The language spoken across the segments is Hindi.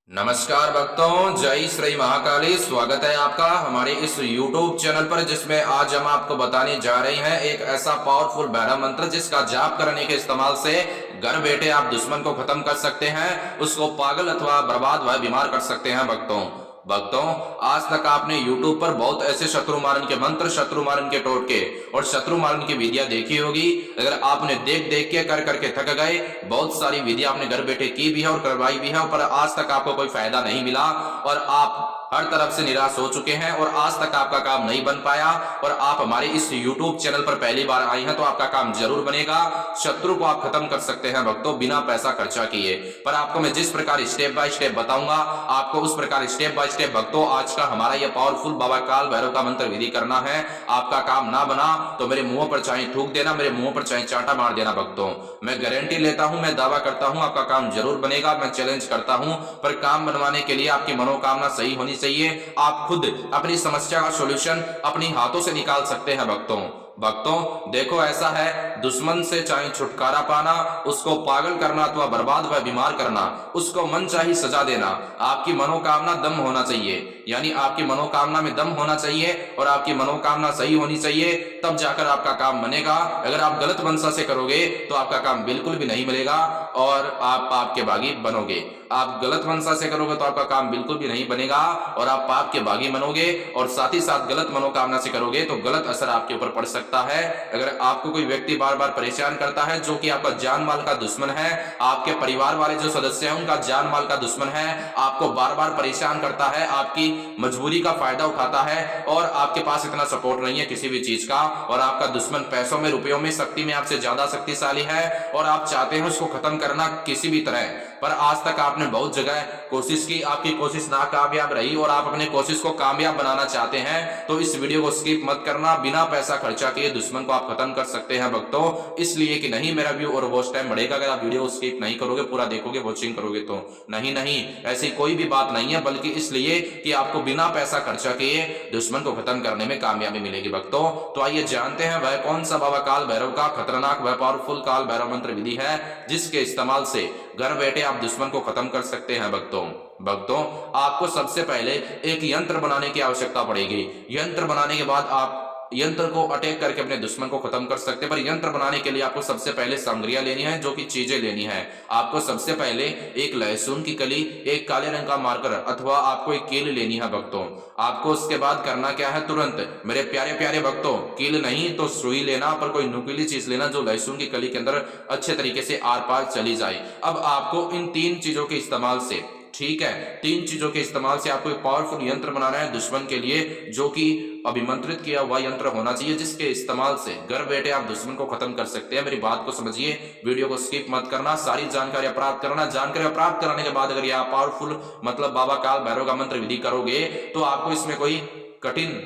नमस्कार भक्तों, जय श्री महाकाली। स्वागत है आपका हमारे इस YouTube चैनल पर, जिसमें आज हम आपको बताने जा रहे हैं एक ऐसा पावरफुल भैरव मंत्र जिसका जाप करने के इस्तेमाल से घर बैठे आप दुश्मन को खत्म कर सकते हैं, उसको पागल अथवा बर्बाद व बीमार कर सकते हैं। भक्तों, आज तक आपने YouTube पर बहुत ऐसे शत्रु मारन के मंत्र, शत्रु मारन के टोटके और शत्रु मारन की विधियां देखी होगी। अगर आपने देख देख के कर करके थक गए, बहुत सारी विधियां आपने घर बैठे की भी है और करवाई भी है, पर आज तक आपको कोई फायदा नहीं मिला और आप हर तरफ से निराश हो चुके हैं और आज तक आपका काम नहीं बन पाया। और आप हमारे इस YouTube चैनल पर पहली बार आए हैं तो आपका काम जरूर बनेगा। शत्रु को आप खत्म कर सकते हैं भक्तों, बिना पैसा खर्चा किए। पर आपको मैं जिस प्रकार स्टेप बाय स्टेप बताऊंगा, आपको उस प्रकार स्टेप बाय स्टेप भक्तों आज का हमारा यह पावरफुल बाबा काल भैरव का मंत्र विधि करना है। आपका काम ना बना तो मेरे मुंह पर चाहे थूक देना, मेरे मुंह पर चाहे चांटा मार देना भक्तों। मैं गारंटी लेता हूं, मैं दावा करता हूं आपका काम जरूर बनेगा। मैं चैलेंज करता हूं, पर काम बनवाने के लिए आपकी मनोकामना सही होनी चाहिए। आप खुद अपनी समस्या का सॉल्यूशन अपनी हाथों से निकाल सकते हैं भक्तों, देखो ऐसा है, दुश्मन से चाहे छुटकारा पाना, उसको पागल करना अथवा बर्बाद व बीमार करना, उसको मनचाही सजा देना, आपकी मनोकामना दम होना चाहिए। यानी आपकी मनोकामना में दम होना चाहिए और आपकी मनोकामना सही होनी चाहिए, तब जाकर आपका काम बनेगा। अगर आप गलत मंशा से करोगे तो आपका काम बिल्कुल भी नहीं मिलेगा और आप पाप के भागी बनोगे। आप गलत मंशा से करोगे तो आपका काम बिल्कुल भी नहीं बनेगा और आप पाप के भागी बनोगे। और साथ ही साथ गलत मनोकामना से करोगे तो गलत असर आपके ऊपर पड़ सकता है। अगर आपको कोई व्यक्ति बार बार परेशान करता है, जो कि आपका जान माल का दुश्मन है, आपके परिवार वाले जो सदस्य हैं उनका जान माल का दुश्मन है, आपको बार बार परेशान करता है, आपकी मजबूरी का फायदा उठाता है और आपके पास इतना सपोर्ट नहीं है किसी भी चीज का, और आपका दुश्मन पैसों में, रुपयों में, शक्ति में आपसे ज्यादा शक्तिशाली है और आप चाहते हैं उसको खत्म करना किसी भी तरह, पर आज तक आपने बहुत जगह कोशिश की, आपकी कोशिश नाकामयाब रही और आप अपने कोशिश को कामयाब बनाना चाहते हैं, तो इस वीडियो को स्किप मत करना। बिना पैसा खर्चा किए दुश्मन को आप खत्म कर सकते हैं भक्तों, इसलिए कि नहीं मेरा व्यू और वॉच टाइम बढ़ेगा अगर आप वीडियो को स्किप नहीं करोगे, पूरा देखोगे, वॉचिंग करोगे तो। नहीं, ऐसी कोई भी बात नहीं है, बल्कि इसलिए कि आपको बिना पैसा खर्चा किए दुश्मन को खत्म करने में कामयाबी मिलेगी भक्तों। तो आइए जानते हैं वह कौन सा बाबा काल भैरव का खतरनाक व पावरफुल काल भैरव मंत्र विधि है, जिसके इस्तेमाल से घर बैठे आप दुश्मन को खत्म कर सकते हैं भक्तों, आपको सबसे पहले एक यंत्र बनाने की आवश्यकता पड़ेगी। यंत्र बनाने के बाद आप यंत्र को अटैक करके अपने दुश्मन को खत्म कर सकते हैं। पर यंत्र बनाने के लिए आपको सबसे पहले सामग्रियां लेनी है, जो कि चीजें लेनी है। आपको सबसे पहले एक लहसुन की कली, एक काले रंग का मार्कर अथवा आपको एक कील लेनी है भक्तों। आपको उसके बाद करना क्या है, तुरंत मेरे प्यारे प्यारे भक्तों, कील नहीं तो सुई लेना, पर कोई नुकीली चीज लेना जो लहसुन की कली के अंदर अच्छे तरीके से आर पार चली जाए। अब आपको इन तीन चीजों के इस्तेमाल से, ठीक है, तीन चीजों के इस्तेमाल से आपको एक पावरफुल यंत्र बनाना है दुश्मन के लिए, जो कि अभिमंत्रित किया हुआ यंत्र होना चाहिए, जिसके इस्तेमाल से घर बैठे आप दुश्मन को खत्म कर सकते हैं। मेरी बात को समझिए, वीडियो को स्किप मत करना, सारी जानकारी प्राप्त करना। जानकारी प्राप्त कराने के बाद अगर ये आप पावरफुल मतलब बाबा काल भैरव का मंत्र विधि करोगे तो आपको इसमें कोई कठिन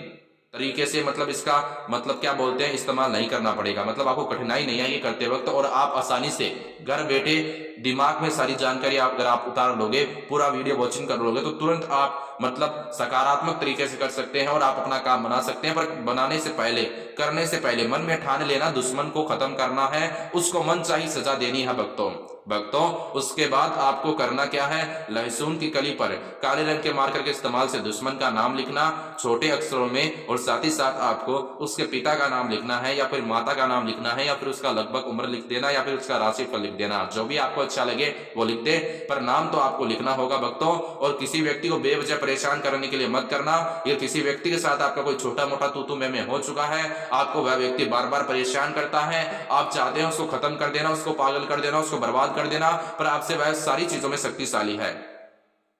तरीके से मतलब इसका मतलब क्या बोलते हैं, इस्तेमाल नहीं करना पड़ेगा। मतलब आपको कठिनाई नहीं आएगी करते वक्त, और आप आसानी से घर बैठे दिमाग में सारी जानकारी अगर आप उतार लोगे, पूरा वीडियो वॉचिंग कर लोगे, तो तुरंत आप मतलब सकारात्मक तरीके से कर सकते हैं और आप अपना काम बना सकते हैं। पर बनाने से पहले, करने से पहले मन में ठान लेना, दुश्मन को खत्म करना है, उसको मनचाही सजा देनी है भक्तों। उसके बाद आपको करना क्या है, लहसुन की कली पर काले रंग के मार्कर के इस्तेमाल से दुश्मन का नाम लिखना छोटे अक्षरों में, और साथ ही साथ आपको उसके पिता का नाम लिखना है या फिर माता का नाम लिखना है या फिर उसका लगभग उम्र लिख देना या फिर उसका राशिफल लिख देना, जो भी आपको अच्छा लगे वो लिख दे, पर नाम तो आपको लिखना होगा भक्तों। और किसी व्यक्ति को बेवजह परेशान करने के लिए मत करना। या किसी व्यक्ति के साथ आपका कोई छोटा मोटा तू में हो चुका है, आपको वह व्यक्ति बार बार परेशान करता है, आप चाहते हैं उसको खत्म कर देना, उसको पागल कर देना, उसको बर्बाद कर देना, पर आपसे वह सारी चीजों में शक्तिशाली है।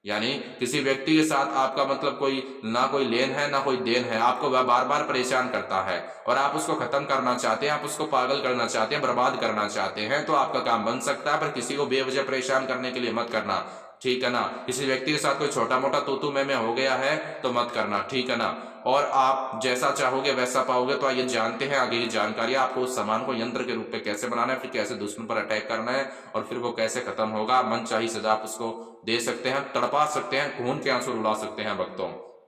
यानी किसी व्यक्ति के साथ आपका मतलब कोई ना कोई लेन है ना कोई देन है, आपको वह बार बार परेशान करता है और आप उसको खत्म करना चाहते हैं, आप उसको पागल करना चाहते हैं, बर्बाद करना चाहते हैं, तो आपका काम बन सकता है। पर किसी को बेवजह परेशान करने के लिए मत करना, ठीक है ना। किसी व्यक्ति के साथ कोई छोटा मोटा तू में हो गया है तो मत करना, ठीक है ना। और आप जैसा चाहोगे वैसा पाओगे। तो आइए जानते हैं आगे की जानकारी, आपको उस सामान को यंत्र के रूप में कैसे बनाना है, फिर कैसे दुश्मन पर अटैक करना है और फिर वो कैसे खत्म होगा। मन चाही सजा आप उसको दे सकते हैं, तड़पा सकते हैं, खून के आंसू रुला सकते हैं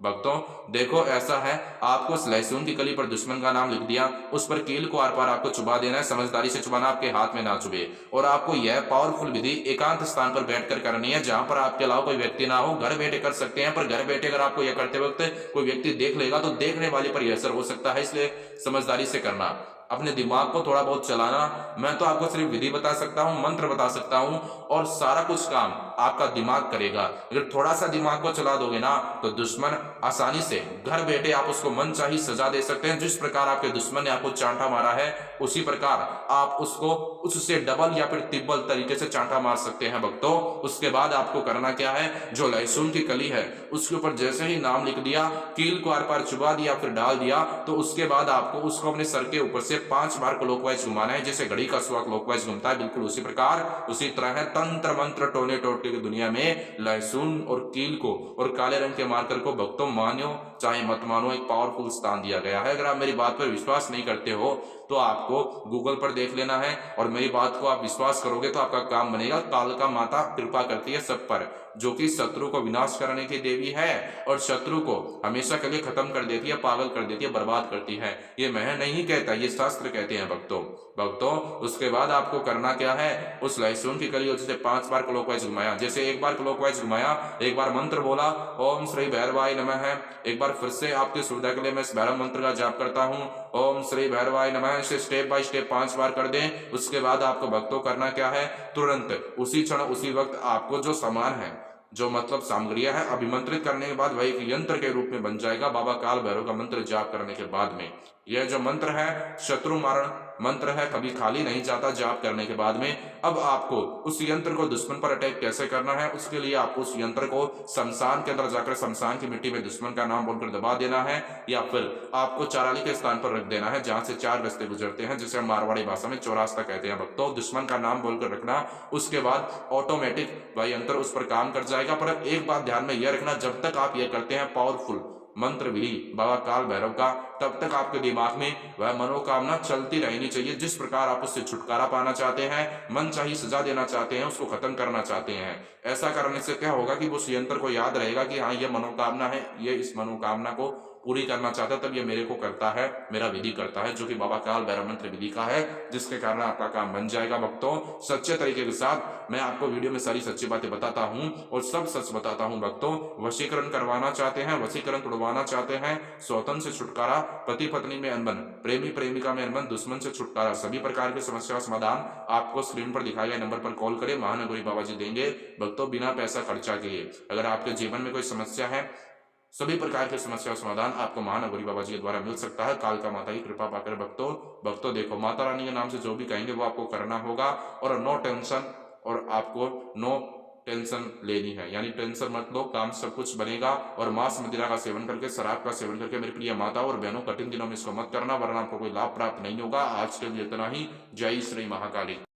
भक्तों देखो ऐसा है, आपको उस लहसुन की कली पर दुश्मन का नाम लिख दिया, उस पर कील को आर पार आपको चुबा देना है। समझदारी से चुबाना, आपके हाथ में ना चुभे। और आपको यह पावरफुल विधि एकांत स्थान पर बैठकर करनी है, जहां पर आपके अलावा कोई व्यक्ति ना हो। घर बैठे कर सकते हैं, पर घर बैठे अगर आपको यह करते वक्त कोई व्यक्ति देख लेगा तो देखने वाले पर यह असर हो सकता है, इसलिए समझदारी से करना। अपने दिमाग को थोड़ा बहुत चलाना। मैं तो आपको सिर्फ विधि बता सकता हूं, मंत्र बता सकता हूं, और सारा कुछ काम आपका दिमाग करेगा। अगर थोड़ा सा दिमाग को चला दोगे ना तो दुश्मन आसानी से घर बैठे आप उसको मनचाही सजा दे सकते हैं। जिस प्रकार आपके दुश्मन ने आपको चांटा मारा है, उसी प्रकार आप उसको उससे डबल या फिर तिब्बल तरीके से चांटा मार सकते हैं भक्तों। उसके बाद आपको करना क्या है, जो लहसुन की कली है उसके ऊपर जैसे ही नाम लिख दिया, कील को आर पार चुबा दिया, फिर डाल दिया, तो उसके बाद आपको उसको अपने सर के ऊपर से 5 बार क्लॉकवाइज घुमाना है, जैसे घड़ी का सुआ क्लॉकवाइज घूमता है, बिल्कुल उसी प्रकार उसी तरह है। तंत्र मंत्र टोने टोटके की दुनिया में लहसुन और कील को और काले रंग के मार्कर को भक्तों मानो चाहे मत मानो एक पावरफुल स्थान दिया गया है। अगर आप मेरी बात पर विश्वास नहीं करते हो तो आपको गूगल पर देख लेना है, और मेरी बात को आप विश्वास करोगे तो आपका काम बनेगा। कालिका माता कृपा करती है सब पर, जो कि शत्रु को विनाश करने की देवी है और शत्रु को हमेशा के लिए खत्म कर देती है, पागल कर देती है, बर्बाद करती है। ये मैं नहीं कहता, ये शास्त्र कहते हैं भक्तों। भक्तों उसके बाद आपको करना क्या है, उस लहसुन की कली से 5 बार क्लॉकवाइज घुमाया। जैसे एक बार क्लॉकवाइज घुमाया, एक बार मंत्र बोला ओम श्री भैरवाय नमः है, एक बार फिर से आपकी सुविधा के लिए मैं इस भैरव मंत्र का जाप करता हूं, ओम श्री भैरवाय नमः, इसे स्टेप बाय स्टेप 5 बार कर दें। उसके बाद आपको भक्तों करना क्या है, तुरंत उसी क्षण उसी वक्त आपको जो सामान है, जो मतलब सामग्रियां है, अभिमंत्रित करने के बाद वह एक यंत्र के रूप में बन जाएगा। बाबा काल भैरव का मंत्र जाप करने के बाद में यह जो मंत्र है शत्रु मारण मंत्र है, कभी खाली नहीं जाता जाप करने के बाद में। अब आपको उस यंत्र को दुश्मन पर अटैक कैसे करना है, उसके लिए आपको उस यंत्र को शमशान के अंदर जाकर शमशान की मिट्टी में दुश्मन का नाम बोलकर दबा देना है, या फिर आपको चाराली के स्थान पर रख देना है जहां से 4 रास्ते गुजरते हैं, जिसे हम मारवाड़ी भाषा में चौरास्ता कहते हैं भक्तों। दुश्मन का नाम बोलकर रखना, उसके बाद ऑटोमेटिक वह यंत्र उस पर काम कर जाएगा। पर एक बात ध्यान में यह रखना, जब तक आप यह करते हैं पावरफुल मंत्र विधि बाबा काल भैरव का, तब तक आपके दिमाग में वह मनोकामना चलती रहनी चाहिए। जिस प्रकार आप उससे छुटकारा पाना चाहते हैं, मन चाहिए सजा देना चाहते हैं, उसको खत्म करना चाहते हैं, ऐसा करने से क्या होगा कि उस यंत्र को याद रहेगा कि हाँ यह मनोकामना है, ये इस मनोकामना को पूरी करना चाहता है, तब ये मेरे को करता है, मेरा विधि करता है, जो कि बाबा काल भैरव मंत्र विधि का है, जिसके कारण आपका काम बन जाएगा भक्तों। सच्चे तरीके के साथ मैं आपको वीडियो में सारी सच्ची बातें बताता हूं और सब सच बताता हूं भक्तों। वशीकरण करवाना चाहते हैं, वशीकरण तोड़वाना चाहते हैं, स्वतंत्र से छुटकारा, पति पत्नी में अनबन, प्रेमी प्रेमिका में अनबन, दुश्मन से छुटकारा, सभी प्रकार की समस्या का समाधान आपको स्क्रीन पर दिखाए गए नंबर पर कॉल करें, महानगरी बाबा जी देंगे भक्तों, बिना पैसा खर्चा किए। अगर आपके जीवन में कोई समस्या है, सभी प्रकार की समस्या समाधान आपको महानगरी बाबा जी के द्वारा मिल सकता है, कालिका माता की कृपा पाकर भक्तों देखो माता रानी के नाम से जो भी कहेंगे वो आपको करना होगा, और नो टेंशन, और आपको नो टेंशन लेनी है, यानी टेंशन मत लो, काम सब कुछ बनेगा। और मांस मदिरा का सेवन करके, शराब का सेवन करके मेरी प्रिय माता और बहनों कठिन दिनों में इसको मत करना, वरना आपको कोई लाभ प्राप्त नहीं होगा। आज के लिए इतना ही। जय श्री महाकाली।